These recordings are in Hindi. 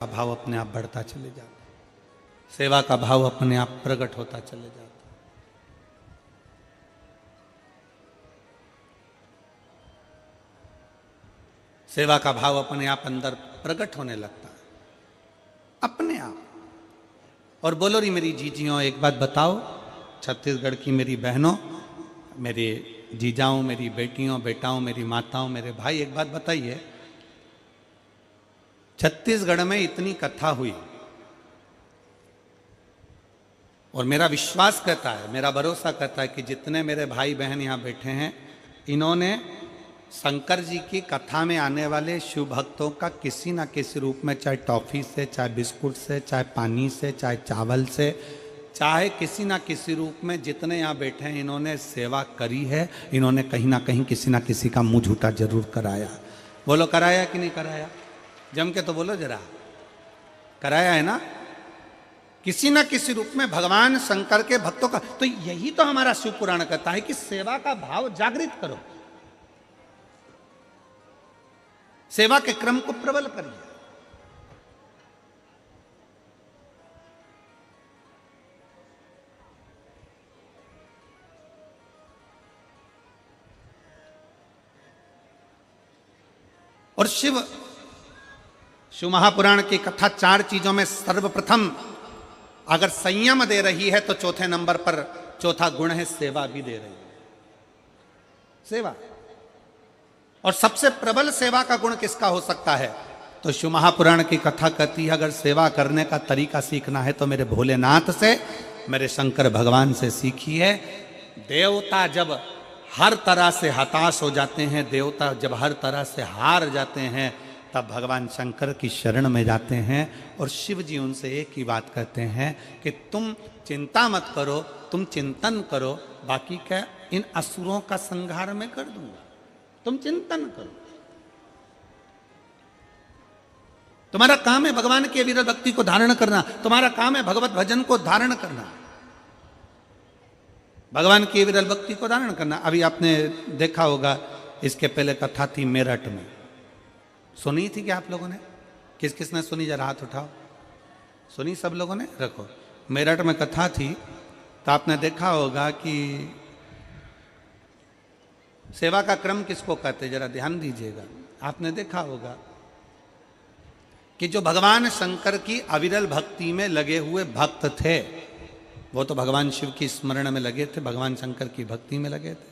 का भाव अपने आप बढ़ता चले जाता, सेवा का भाव अपने आप प्रकट होता चले जाता। सेवा का भाव अपने आप अंदर प्रकट होने लगता है, अपने आप। और बोलो रही मेरी जीजियों, एक बात बताओ, छत्तीसगढ़ की मेरी बहनों, मेरे जीजाओं, मेरी बेटियों, बेटाओं, मेरी माताओं, मेरे भाई, एक बात बताइए, छत्तीसगढ़ में इतनी कथा हुई और मेरा विश्वास कहता है, मेरा भरोसा कहता है कि जितने मेरे भाई बहन यहाँ बैठे हैं, इन्होंने शंकर जी की कथा में आने वाले शिव भक्तों का किसी ना किसी रूप में, चाहे टॉफी से, चाहे बिस्कुट से, चाहे पानी से, चाहे चावल से, चाहे किसी ना किसी रूप में, जितने यहाँ बैठे हैं इन्होंने सेवा करी है। इन्होंने कहीं ना कहीं किसी ना किसी का मुंह झूठा जरूर कराया। बोलो कराया कि नहीं कराया? जम के तो बोलो जरा, कराया है ना? किसी ना किसी रूप में भगवान शंकर के भक्तों का। तो यही तो हमारा शिव पुराण कहता है कि सेवा का भाव जागृत करो, सेवा के क्रम को प्रबल करिए। और शिव महापुराण की कथा 4 चीजों में सर्वप्रथम अगर संयम दे रही है तो चौथे नंबर पर चौथा गुण है सेवा भी दे रही है, सेवा। और सबसे प्रबल सेवा का गुण किसका हो सकता है? तो शिव महापुराण की कथा कहती है, अगर सेवा करने का तरीका सीखना है तो मेरे भोलेनाथ से, मेरे शंकर भगवान से सीखिए। देवता जब हर तरह से हताश हो जाते हैं, देवता जब हर तरह से हार जाते हैं, तब भगवान शंकर की शरण में जाते हैं। और शिव जी उनसे एक ही बात कहते हैं कि तुम चिंता मत करो, तुम चिंतन करो, बाकी क्या इन असुरों का संहार मैं कर दूंगा, तुम चिंतन करो। तुम्हारा काम है भगवान की अविरत भक्ति को धारण करना, तुम्हारा काम है भगवत भजन को धारण करना, भगवान की अविरत भक्ति को धारण करना। अभी आपने देखा होगा, इसके पहले कथा थी मेरठ में, सुनी थी क्या आप लोगों ने? किस किस ने सुनी? जरा हाथ उठाओ। सुनी सब लोगों ने? रखो। मेरठ में कथा थी तो आपने देखा होगा कि सेवा का क्रम किसको कहते, जरा ध्यान दीजिएगा। आपने देखा होगा कि जो भगवान शंकर की अविरल भक्ति में लगे हुए भक्त थे, वो तो भगवान शिव की स्मरण में लगे थे, भगवान शंकर की भक्ति में लगे थे।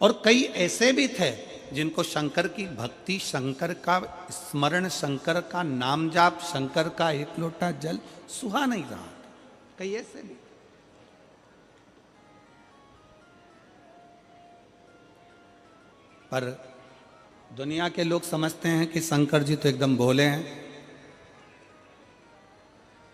और कई ऐसे भी थे जिनको शंकर की भक्ति, शंकर का स्मरण, शंकर का नाम जाप, शंकर का एक लोटा जल सुहा नहीं रहा। कई ऐसे भी। पर दुनिया के लोग समझते हैं कि शंकर जी तो एकदम भोले हैं,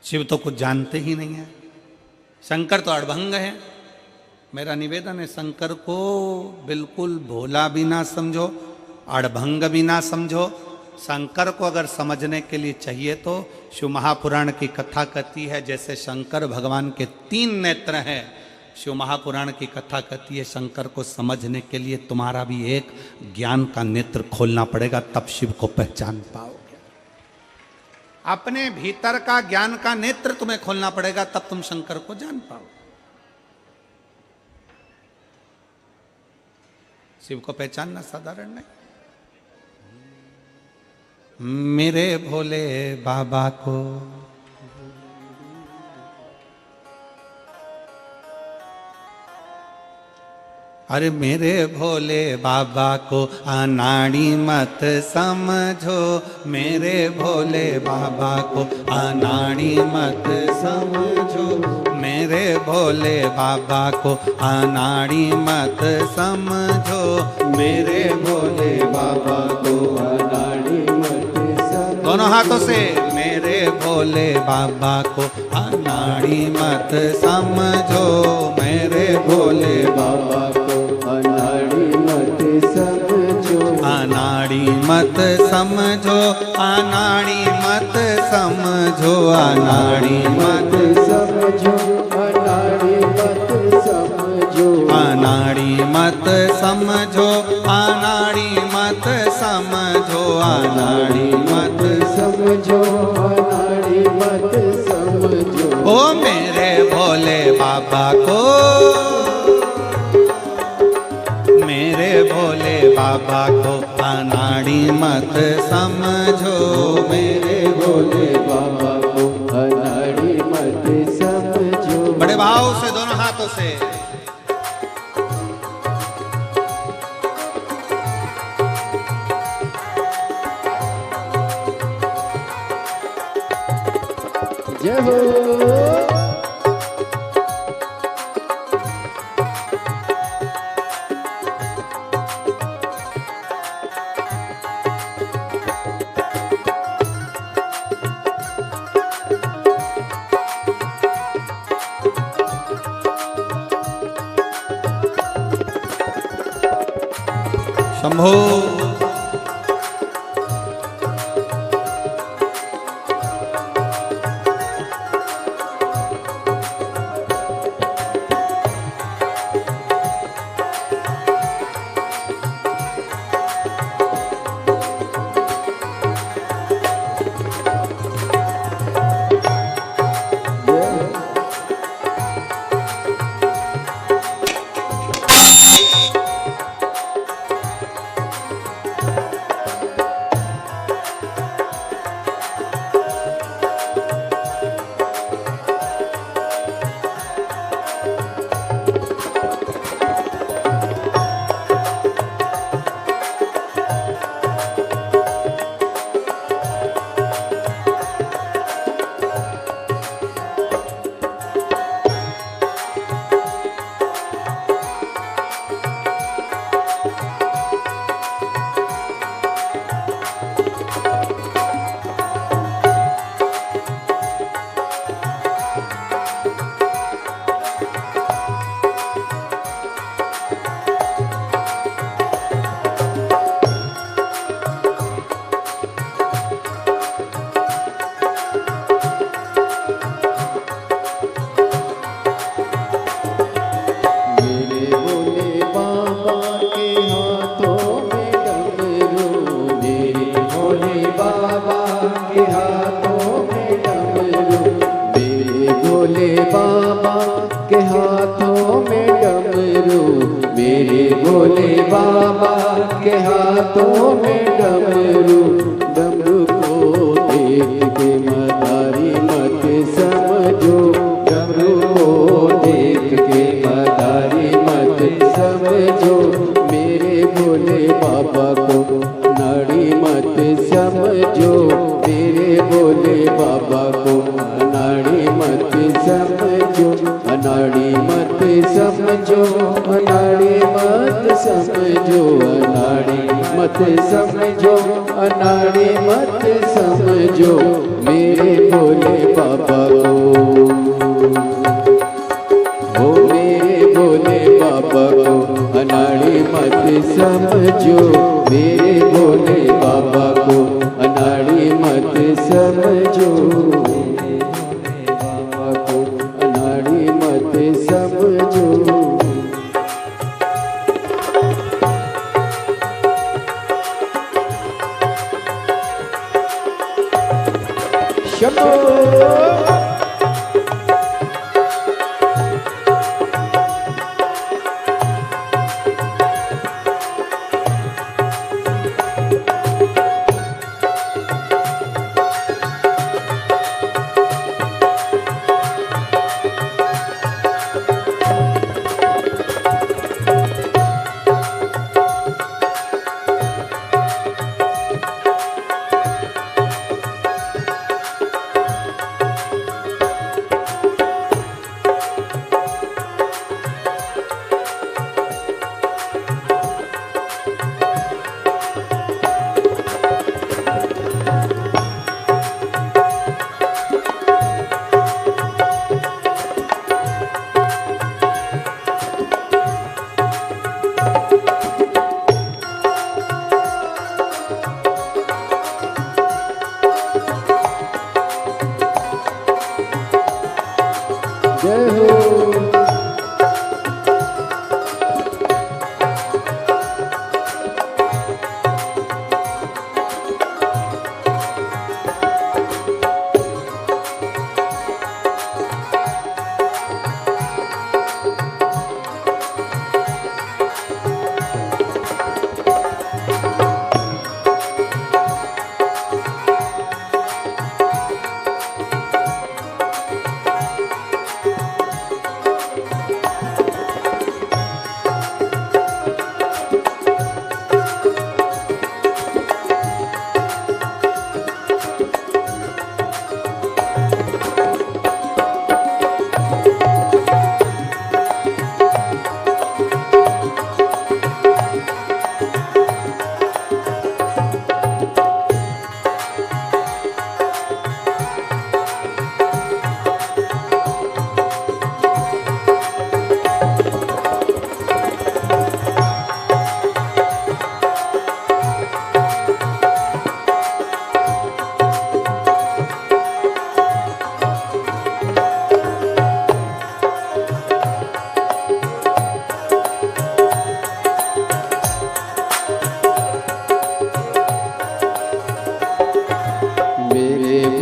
शिव तो कुछ जानते ही नहीं है, शंकर तो अड़भंग है। मेरा निवेदन है, शंकर को बिल्कुल भोला भी ना समझो, अड़भंग भी ना समझो। शंकर को अगर समझने के लिए चाहिए तो शिव महापुराण की कथा कहती है, जैसे शंकर भगवान के 3 नेत्र हैं, शिव महापुराण की कथा कहती है शंकर को समझने के लिए तुम्हारा भी एक ज्ञान का नेत्र खोलना पड़ेगा, तब शिव को पहचान पाओगे। अपने भीतर का ज्ञान का नेत्र तुम्हें खोलना पड़ेगा, तब तुम शंकर को जान पाओगे। शिव को पहचानना साधारण नहीं। मेरे भोले बाबा को अरे मेरे भोले बाबा को अनाड़ी मत समझो, मेरे भोले बाबा को अनाड़ी मत समझो, मेरे भोले बाबा को अनाड़ी मत समझो, मेरे भोले बाबा को अनाड़ी मत समझो। दोनों हाथों से, मेरे भोले बाबा को अनाड़ी मत समझो, मेरे भोले बाबा अनाड़ी मत समझो, अनाड़ी मत समझो, अनाड़ी मत समझो, अनाड़ी मत समझो, अनाड़ी मत समझो, अनाड़ी मत समझो, अनाड़ी मत समझो, अनाड़ी मत समझो। बाबा को, मेरे भोले बाबा को अनाड़ी मत समझो, मेरे भोले बाबा को अनाड़ी मत समझो। बड़े भाव से दोनों हाथों से जय हो। शंभो।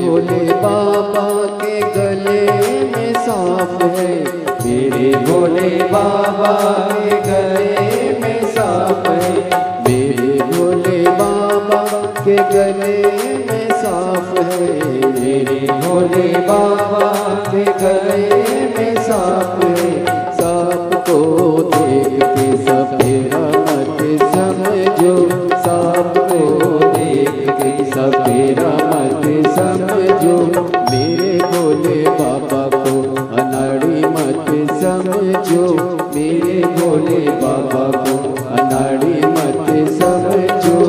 भोले बाबा के गले में सांप है, मेरे भोले बाबा के गले में सांप है, मेरे भोले बाबा के गले में सांप है, मेरे भोले बाबा के गले में सांप है। सांप को देख के सपेरा मत समझो, सांप को देख के सपेरा मत समझो, मेरे भोले बाबा को अनाड़ी मत समझो, मेरे भोले बाबा को अनाड़ी मत समझो।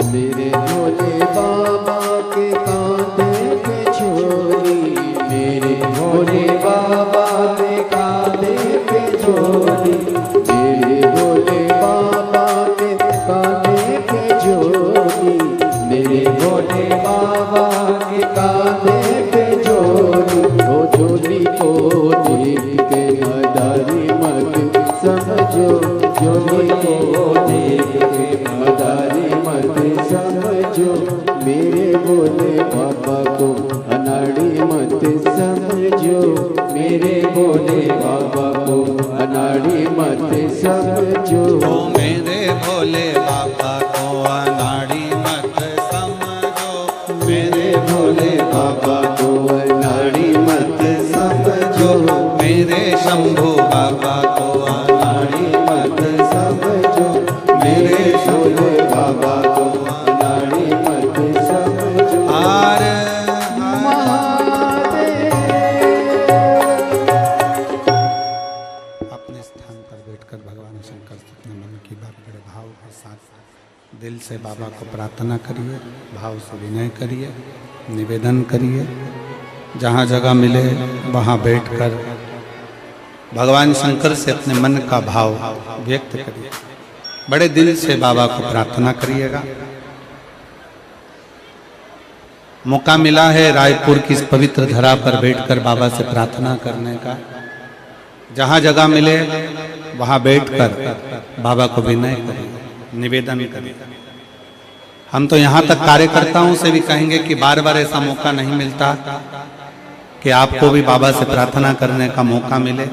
मेरे भोले बाबा के कांधे पे झोली, मेरे भोले बाबा के कांधे पे झोली, मेरे भोले बाबा के कांधे पे झोली, मेरे भोले बाबा के कांधे पे झोली। वो झोली को देख के मदारी मत समझो, झोली को देख के मदारी मत समझो, मेरे भोले बाबा को अनाड़ी मत समझो, मेरे भोले बाबा को अनाड़ी मत समझो। ओ मेरे भोले बाबा को अनाड़ी मत समझो, मेरे भोले बाबा को अनाड़ी मत समझो, मेरे शंभू बाबा को अनाड़ी मत समझो, मेरे भोले बाबा को अनाड़ी मत समझो। हर अपने स्थान पर बैठकर भगवान शंकर से अपने मन की बात बड़े भाव के साथ दिल से बाबा को प्रार्थना करिए, भाव से विनय करिए, निवेदन करिए। जहाँ जगह मिले वहाँ बैठकर भगवान शंकर से अपने मन का भाव व्यक्त करिए, बड़े दिल से बाबा को प्रार्थना करिएगा। मौका मिला है रायपुर की इस पवित्र धरा पर बैठकर बाबा से प्रार्थना करने का। जहाँ जगह मिले वहाँ बैठकर बाबा को विनय करिए, निवेदन करिए। हम तो यहाँ तक कार्यकर्ताओं से भी कहेंगे कि बार बार ऐसा मौका नहीं मिलता कि आपको भी बाबा से प्रार्थना करने का मौका मिले,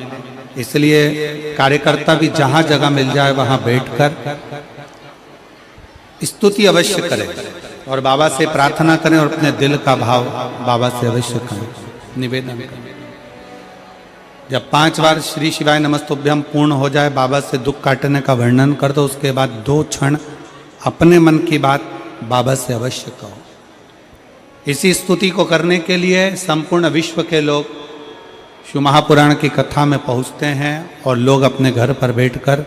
इसलिए कार्यकर्ता भी जहाँ जगह मिल जाए वहाँ बैठकर स्तुति अवश्य करें और बाबा से प्रार्थना करें और अपने दिल का भाव बाबा से अवश्य करें, निवेदन करें। जब 5 बार श्री शिवाय नमस्तुभ्यम पूर्ण हो जाए, बाबा से दुख काटने का वर्णन कर दो, उसके बाद 2 क्षण अपने मन की बात बाबा से अवश्य कहो। इसी स्तुति को करने के लिए संपूर्ण विश्व के लोग शिव महापुराण की कथा में पहुंचते हैं और लोग अपने घर पर बैठकर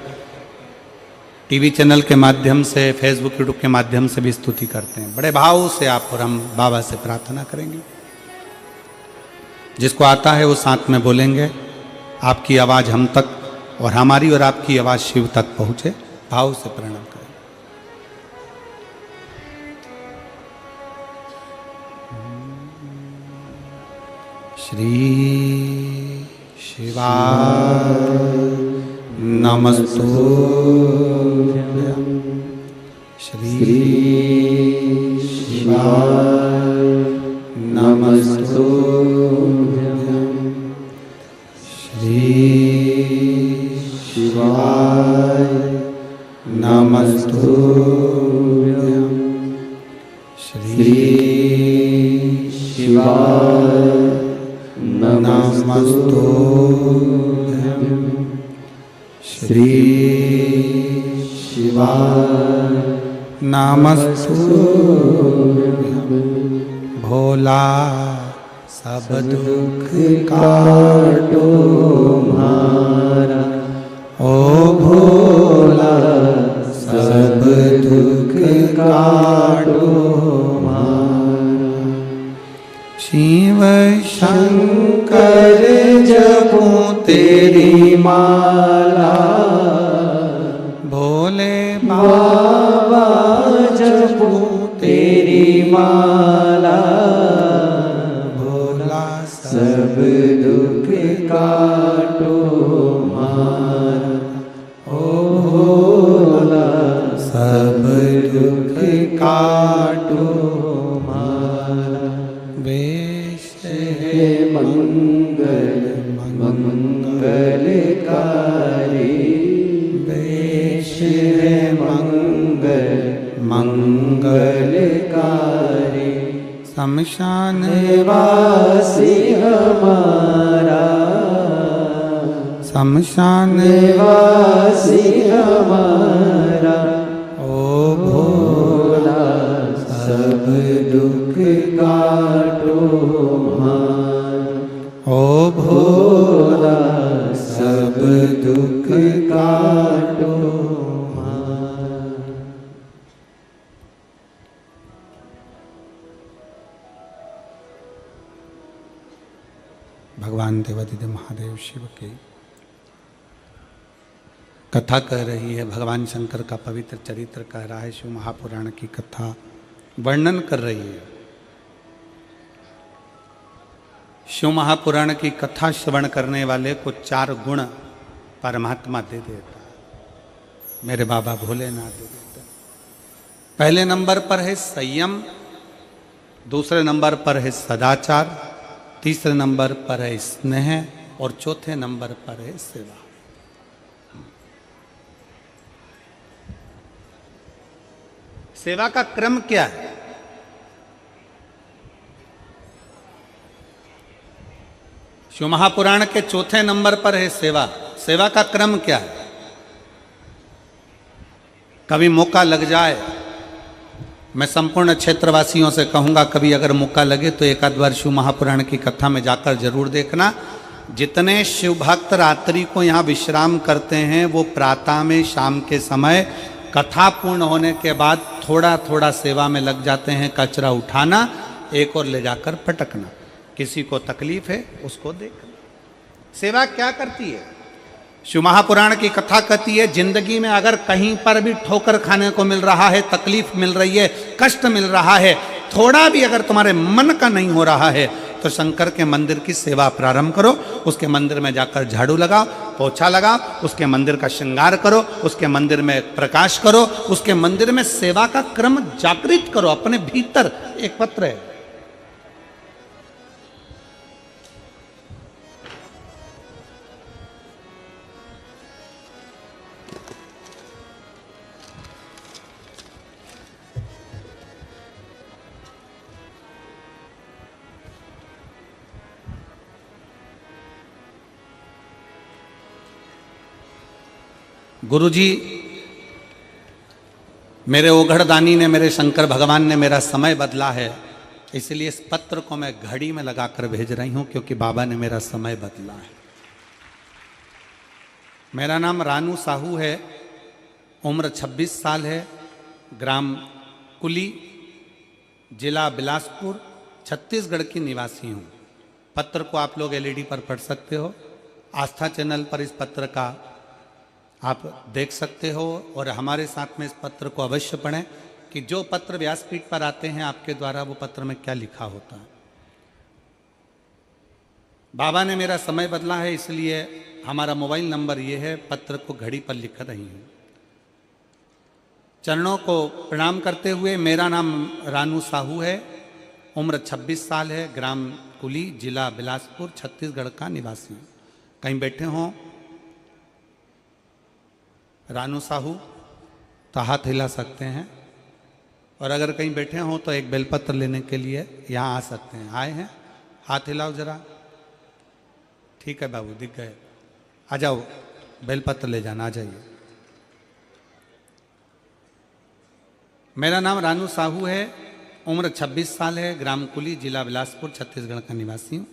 टीवी चैनल के माध्यम से, फेसबुक, यूट्यूब के माध्यम से भी स्तुति करते हैं। बड़े भाव से आप और हम बाबा से प्रार्थना करेंगे। जिसको आता है वो साथ में बोलेंगे, आपकी आवाज़ हम तक और हमारी और आपकी आवाज़ शिव तक पहुँचे। भाव से प्रणाम करें। श्री शिवाय नमस्तुभ्यं। श्री शिवाय नमस्तुभ्यं। श्री शिवाय नमस्तुभ्यं। श्री शिवाय नमस्तुभ्यं। श्री शिवाय नमस्तुभ्यं। भोला सब दुख काटो मारा, ओ भोला सब दुख काटो मारा। शिव शंकर जपूं तेरी माला, भोले बाबा जपूं तेरी माला। भोला सब दुख काटो मारा, ओ भोला सब दुख काटो मारा। वेश है मंगल मंगलकारी, वेश है मंगल मंगलकारी। शमशान वासी हमारा, शमशान वासी हमारा। ओ भोला सब दुख काटो मारा, ओ भोला सब दुख काटो मारा। भगवान देवादिदेव महादेव शिव की कथा कह रही है। भगवान शंकर का पवित्र चरित्र कह रहा है। शिव महापुराण की कथा वर्णन कर रही है। शिव महापुराण की कथा श्रवण करने वाले को 4 गुण परमात्मा दे देता है। मेरे बाबा भोलेनाथ दे देते हैं। पहले नंबर पर है संयम, दूसरे नंबर पर है सदाचार, तीसरे नंबर पर है स्नेह और चौथे नंबर पर है सेवा। सेवा का क्रम क्या है? शिव महापुराण के चौथे नंबर पर है सेवा। सेवा का क्रम क्या है? कभी मौका लग जाए, मैं संपूर्ण क्षेत्रवासियों से कहूंगा, कभी अगर मौका लगे तो एक आध बार शिव महापुराण की कथा में जाकर जरूर देखना। जितने शिव भक्त रात्रि को यहाँ विश्राम करते हैं, वो प्रातः में, शाम के समय कथा पूर्ण होने के बाद थोड़ा थोड़ा सेवा में लग जाते हैं। कचरा उठाना, एक और ले जाकर पटकना। किसी को तकलीफ है उसको देखना। सेवा क्या करती है? शिव महापुराण की कथा कहती है, जिंदगी में अगर कहीं पर भी ठोकर खाने को मिल रहा है, तकलीफ मिल रही है, कष्ट मिल रहा है, थोड़ा भी अगर तुम्हारे मन का नहीं हो रहा है, तो शंकर के मंदिर की सेवा प्रारंभ करो। उसके मंदिर में जाकर झाड़ू लगाओ, पोछा लगाओ, उसके मंदिर का श्रृंगार करो, उसके मंदिर में प्रकाश करो, उसके मंदिर में सेवा का क्रम जागृत करो। अपने भीतर एक पत्र है, गुरुजी मेरे ओघड़दानी ने, मेरे शंकर भगवान ने मेरा समय बदला है। इसलिए इस पत्र को मैं घड़ी में लगाकर भेज रही हूं, क्योंकि बाबा ने मेरा समय बदला है। मेरा नाम रानू साहू है, उम्र 26 साल है, ग्राम कुली, जिला बिलासपुर, छत्तीसगढ़ की निवासी हूं। पत्र को आप लोग एलईडी पर पढ़ सकते हो। आस्था चैनल पर इस पत्र का आप देख सकते हो, और हमारे साथ में इस पत्र को अवश्य पढ़ें कि जो पत्र व्यासपीठ पर आते हैं आपके द्वारा, वो पत्र में क्या लिखा होता है। बाबा ने मेरा समय बदला है, इसलिए हमारा मोबाइल नंबर ये है, पत्र को घड़ी पर लिख रही हूँ। चरणों को प्रणाम करते हुए, मेरा नाम रानू साहू है, उम्र 26 साल है, ग्राम कुली, जिला बिलासपुर, छत्तीसगढ़ का निवासी हूँ। कहीं बैठे हों रानू साहू तो हाथ हिला सकते हैं, और अगर कहीं बैठे हों तो एक बेलपत्र लेने के लिए यहाँ आ सकते हैं। आए हैं? हाथ हिलाओ जरा। ठीक है बाबू, दिख गए। आ जाओ, बेलपत्र ले जाना, आ जाइए। मेरा नाम रानू साहू है, उम्र 26 साल है, ग्राम कुली, जिला बिलासपुर, छत्तीसगढ़ का निवासी हूँ।